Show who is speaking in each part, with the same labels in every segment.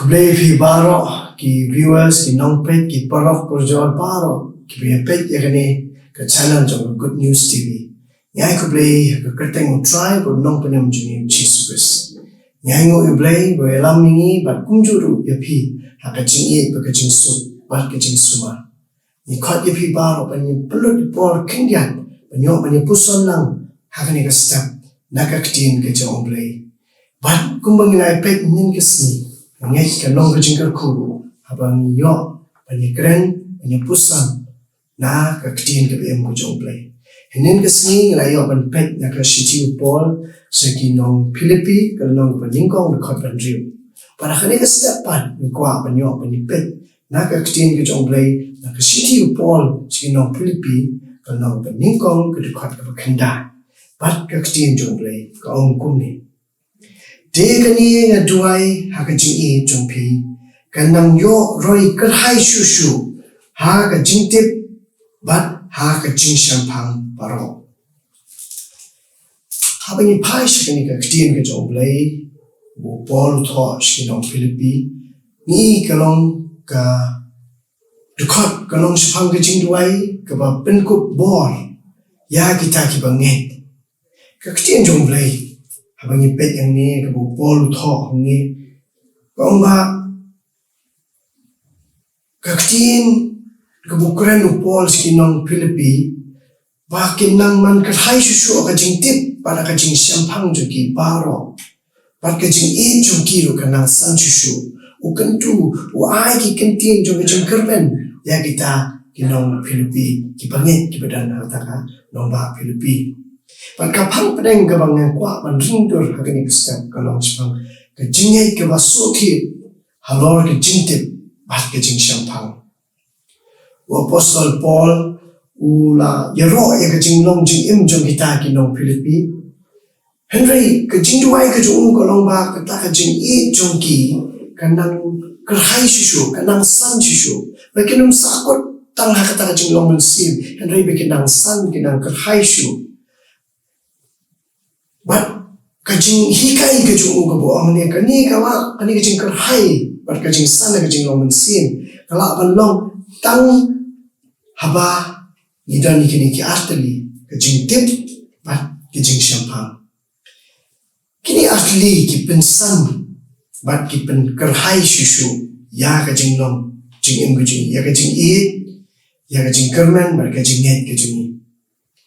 Speaker 1: Blei phi baro ki viewers ki nongpet ki parok kurjol baro ki pet yakani ka channel jong Good News TV. Nyai ku Blei ka kyrteng tribe or nongpenyam juni U Khrist. Nyai U Blei bo elam mingi bat kunjuru yapi haka jingi ba ka jingsu bat ka jingsuma. Ni khot yapi baro ban ni pelut por kynja ban yo ban ni puson lang haka ni ka step na Ka Ktien ka jong Blei. Bat kumbang ngai pet nin ka sni. Ngay ka nong ka jingkar kuru habang yo panyikren panyipusan na Ka Ktien ka BM ko jong Blei. Hinin ka sni ngalayo pan pet na ka shiti upol sa kinong Philippi ka nong paningkong na kot pandriyo. Para ka ka stepan ni kwa panyo panyipet na Ka Ktien ka jong Blei na ka shiti upol sa kinong Philippi ka nong paningkong ka kot ka pakanda. Pat Ka Ktien jong Blei ka ong kumni. Dekani nga duai haka jingi jongpi kanang yo roi kerhai shushu haka jingtip bat haka jingshampang paro. Habang ipai shikani Ka Ktien ka jong Blei bu Paul tho shikinong Philippi ni kalong ka dukot kalong shapang ka jing duai ka ba penkup bor ya kita ki banget Ka Ktien jong Blei habang ipet yang ni kabu Paul tho ni kong ba Ka Ktien kabu kren u Paul skinong Philippi ba kinang man kerhai susu ka jingtip para ka jing shampang jogi baro pat ka jing e jogi ro kanang san susu u kentu u ai ki Ktien jogi jing kerben ya kita kinong Philippi ki banget ki badan harta ka nong ba Philippi. Pagkapang padeng kabang ng kwa man ringdur hakani kasap kalong spang ka jingay ka basuki halor ka jingtip bat ka jing shampang. U Apostle Paul ula yaro ya ka jinglong jingim jong kita kinong Philippi. Henry ka jingduay ka jong kalong ba kata ka jing i jong ki kanang kerhai susu kanang san susu. Bakinong sakot tang hakata ka jinglong mynsiem. Henry bakinang san kinang kerhai susu. Bat kajing hikai kajung ka bo ang ni kani kala kani kajing kerhai bat kajing sana kajing long mynsiem kala panlong tang haba nidan kini ki arteli kajing tip bat kajing shampang kini asli ki pensan bat ki pen kerhai susu ya kajing long jingim kajing ya kajing it ya kajing kerman bat kajing net kajing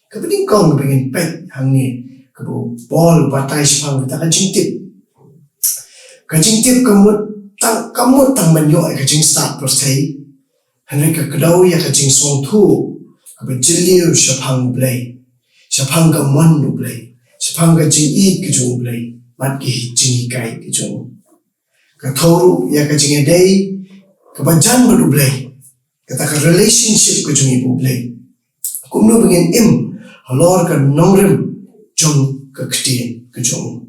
Speaker 1: kapening kong pengen pet hang ni kabu Paul batai sipang kita kajingtip kamut tang manyo ay kajing start persay hanay ka kadaw ya kajing song tu kabu jiliw sipang Blei sipang ka man u Blei sipang ka jing it kajung Blei mat ki jing hikay kajung katoru ya kajing eday kabajan ba u Blei kata ka relationship kajung ibu Blei kumno bangin halor ka nongrim jong Ka Ktien ka jong.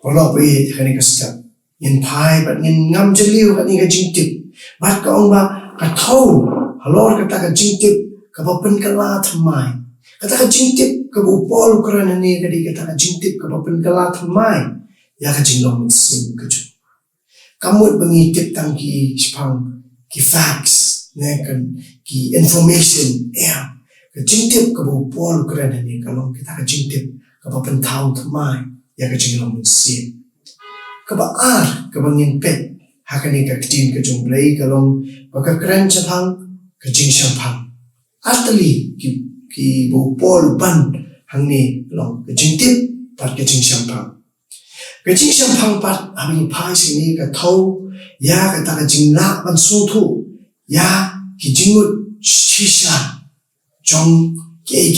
Speaker 1: Wala pa kani ka step. Yin pai bat ngin ngam jaliw kani ka jingtip. Bat ka ong ba kataw halor kata ka jingtip ka papen ka la thamay. Kata ka jingtip ka bu Paul kurana ni kadi kata ka jingtip ka papen ka la thamay. Ya ka jinglong mynsiem ka jong. Kamut bangitip tang ki sipang ki facts ne kan ki information ya. Ka jingtip ka bu Paul kurana ni kalong kita ka jingtip kapapan tao thamay ya ka jinglong mynsiem kabaar kabangin pet hakani Ka Ktien ka jong Blei kalong pagkakren chapang ka jing shampang atali ki bu Paul ban hangni long ka jingtip pat ka jing shampang pat abing pai sini ka thau ya ka ta ka jingla ban su thu ya ki jingut shisha jong ke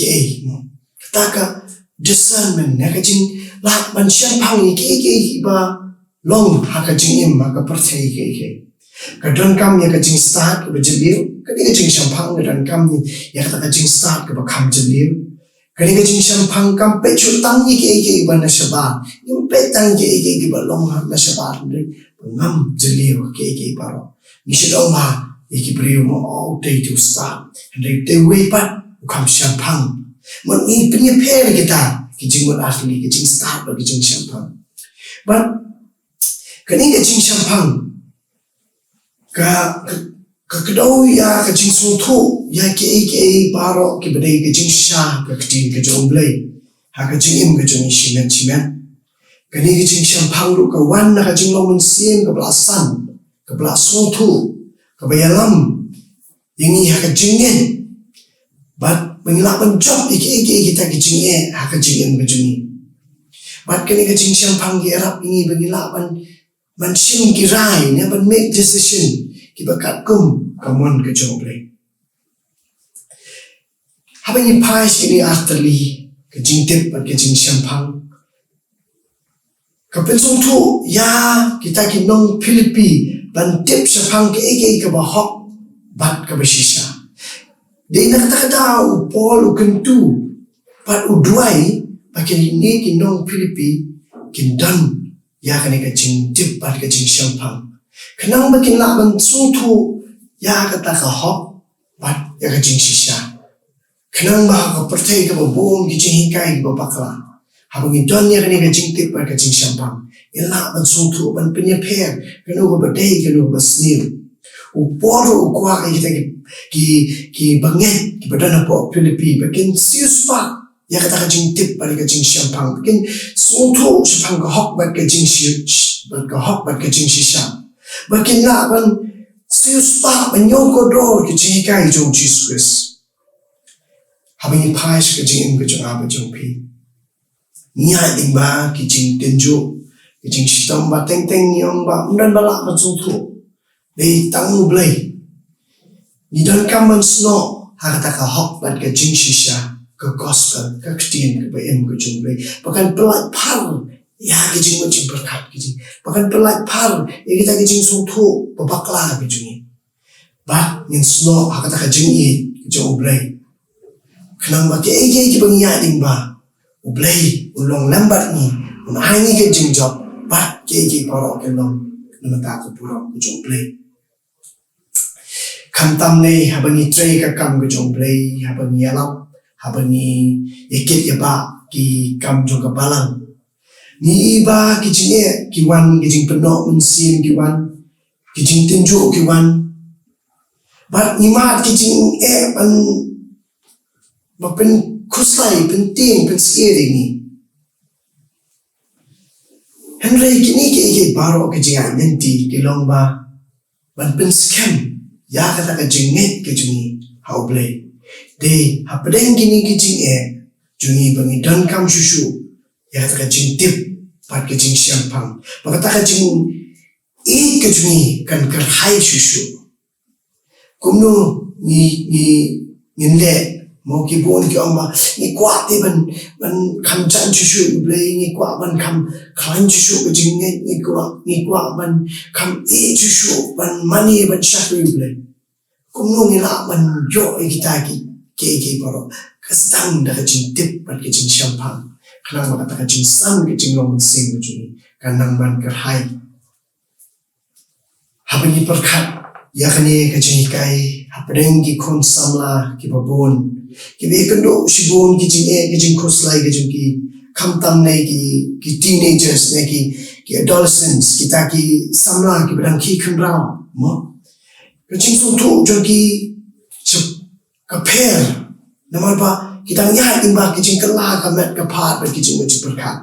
Speaker 1: kata ka discernment na kajing lak man shampang iki ba long haka jingim maka percaya iki kadon kam ya kajing start ka bajiliw kadi kajing shampang dan kam ya kata kajing start ka ba kam jiliw kadi kajing shampang kam pe chutang iki ba na shabat yung pe tang iki ba long na shabat ngam jiliw iki paro ni sidaw ma iki priyo mo all day to start and they way pat kam shampang man i prepare kita kijing mon asli kijing start ba kijing shampang but kani kijing shampang ka kedau ya ka jing sung thu ya ke baro ke bedai ke jing sha ka ktien ke U Blei ha ka jingim ke jong shimen kani ke jing sham phang ru ka wan na ka jing lo mynsiem ka bla san ka bla sung thu ka bayalam ini ha ka jingin but mengilapan job ike kita ke jing ha ka jingim ke jong but kani ke jing sham phang ke iarap ini mengilapan mynsiem ki rai ne ban make decision ki bakat kum kamon ke U Blei haba ni pais ini artali ke jingtip bat ke jing sham phang ka pensong thu ya kita ki nong Philippi ban tip shapang ke ka ba hok bat ka ba shisha de na kata u Paul u kentu pat u duai ba ke ni ki nong Philippi kin dan ya ka ni ka jingtip bat ke jing sham phang khnang ba kin la ban sung thu ya kata ka hok bat ya ka jing shisha khnang ba ka perthai ka ba bom ki jing hikai ba bakla habang idon ya kani ka jingtip ba ka jing shampang ila ban sung thu ban pinya pher kanu ba day kanu ba snew u poro u kwa kita ki banget ki badana po Philippi bakin sius pa ya kata ka jingtip ba ka jing shampang bakin sung thu shampang ka hok ba ka jing shi ba ka hok ba ka jing shisha bakin la ban sius pa ban yoko do ki jing kai jong Jesus habang ipais ka jing ka jong aba jong pi nya ding ba ki jing tenjo ki jing shitam ba teng nyong ba undan bala ba chu thu dei tang U Blei ni dan kaman sno ha ta ka hok ba ka jing shisha ka gospel ka ktien ka ba em ka jong Blei pakan pelak par ya ki jing mo jing berkat ki jing pakan pelak par ya kita ki jing su thu ba bakla ki jing ba nin sno ha ta ka jing ki jong Blei khnang ba ke ki bang ya ding ba U Blei ulong lambat ni unai ke jing job bat ke poro ke long namata ko puro ko U Blei kam nei habani trei ka kam ko U Blei habani iarap habani ikit ya ba ki kam jo ka balang ni ba ki jing ki wan ki jing peno mynsiem ki wan ki jing tenjo ki wan bat ni ma ki jing ban ba pen kuslai penting pensieri ni Henry kini ke baro ke jing identity ke lomba ban pen scam ya kata ka jinget ke jungi ha U Blei de ha pedeng kini ke jing jungi bangi dan kam shushu ya kata ka jing tip pat ke jing shampang ba kata ka jing ke jungi kan kar hai shushu kumno ni ngin le mo ki bon ki amba ni kwa te ban kam chan chu U Blei ni kwa ban kam khan chu jing ni kwa ban kam chu ban mani ban sha U Blei kumno ni la ban yo kita ke paro kasang da jing tip ban ke jing shampang khnang ba ta jing san ke jing long sing bu jing kanang ban kar hai habani perkhat ya kani ke jing kai hapdeng ki khon samla ki babon ki be kando shibon ki jing khoslai ki jing ki khamtam nei ki teenagers nei ki adolescents kita ki samla ki badang ki khamra mo ki jing su thu jo ki ka pher namal ba kita nya imba ki jing kala ka met ka phat ba ki jing mo perkhat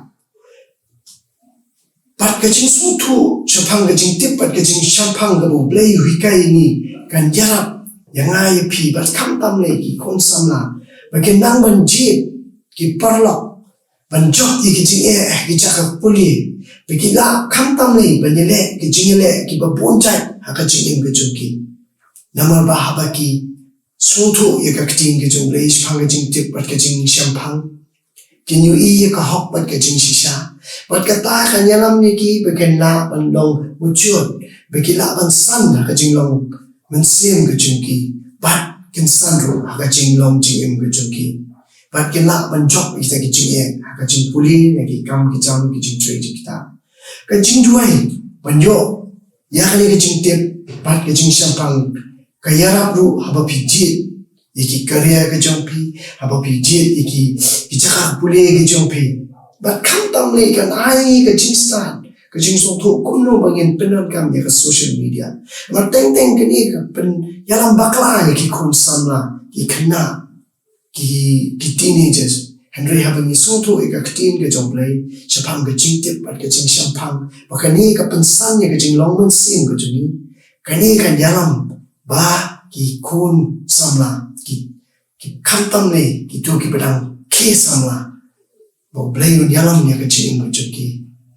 Speaker 1: pat ka jing su thu chapang ka jing tip pat ka jing shampang ka U Blei hui kai ni kan iarap yang ai pi bat kham tam le ki kon samla ba ke nang ban ji ki parlok ban jok ki jing ki chaka puli ba ki la kham tam le ban le ki jing le ki ba bon chai ha ka jing ke ki namal ba ha ba ki su thu ye ka ktien ke U Blei phang ka jing tip bat ka jing shampang ki new ye ka hok bat ka jing shisha bat ka ta ka nyalam ni ki ba ken la ban long muchut ba ki la ban san ha ka jing long mynsiem ke jing ki bat ken san ro ha ka jing long jingim ke jing ki bat ken la ban jok kita ki jing ha ka jing puli ne ki kam ki jam ki jing trade kita ka jing duai ban yo ya ka ni ke jing tip bat ke jing shampang ka iarap ru ha ba pi ji iki karya ke jong pi ha ba pi ji iki chaka puli ke jong pi bat kham tam le kan ai ke jing san ka jing song thu kumno bangin penon kam ya ka social media ma teng ka ni ka pen yalam bakla ya ki kun samla ki khna ki teenagers Henry habang ni song thu ka ktien ka jong blai chapang ka jing tip at ka jing shampang bakani ka pensan ya ka jing long mynsiem ka juni kani kan yalam ba ki kun samla ki khantam ne ki tu ki pedang ke samla bo blai un yalam ya ka jing mo ki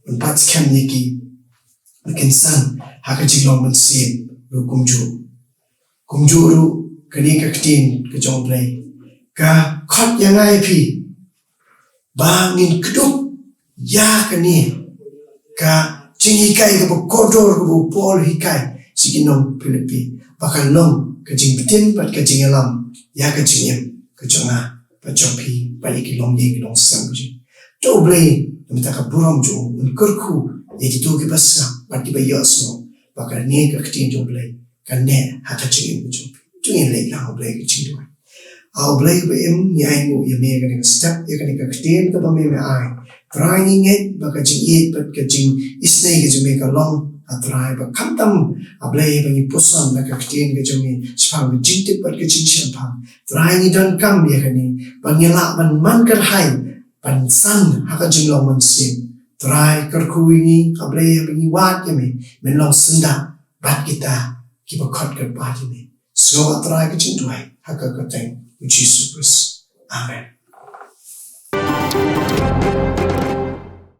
Speaker 1: un pats kem ne ki makin san ha ka jing long mynsiem ru kumju ru kani ka ktien ka jong blai ka khot yang ai pi ba ngin kduk ya kani ka jingikai ka kodor ka pol hikai siginong Philippi bakalong ka jingputin pat ka jingalam ya ka jingim ka jonga pa J.P balik long ye long sam ji to blai namta ka buram jo un kurku ye ki to ki basa pat ki ba yosno bakal ne ka ktien jo blai ka ne ha ka jingim jo jingin le la blai ka jingdo au blai ba em yai mu ye me ka ne step ye ka ne ka ktien ka ba me ai trying it ba ka jing it pat ka jing isnei ka jume ka long atrai ba khantam ablai ba ni pusan na ka ktien ka jume chpang jing tip pat ka jing shampang trying it don kam ye ka ni pangela ban man kar hai pan san ha ka jing long mynsiem try kar kuini ablai ba ni wat ye me men long senda bat kita ki ba khot kar pa ye me so atrai ka jing tuai ha ka kyrteng U Jisu Khrist. Amen.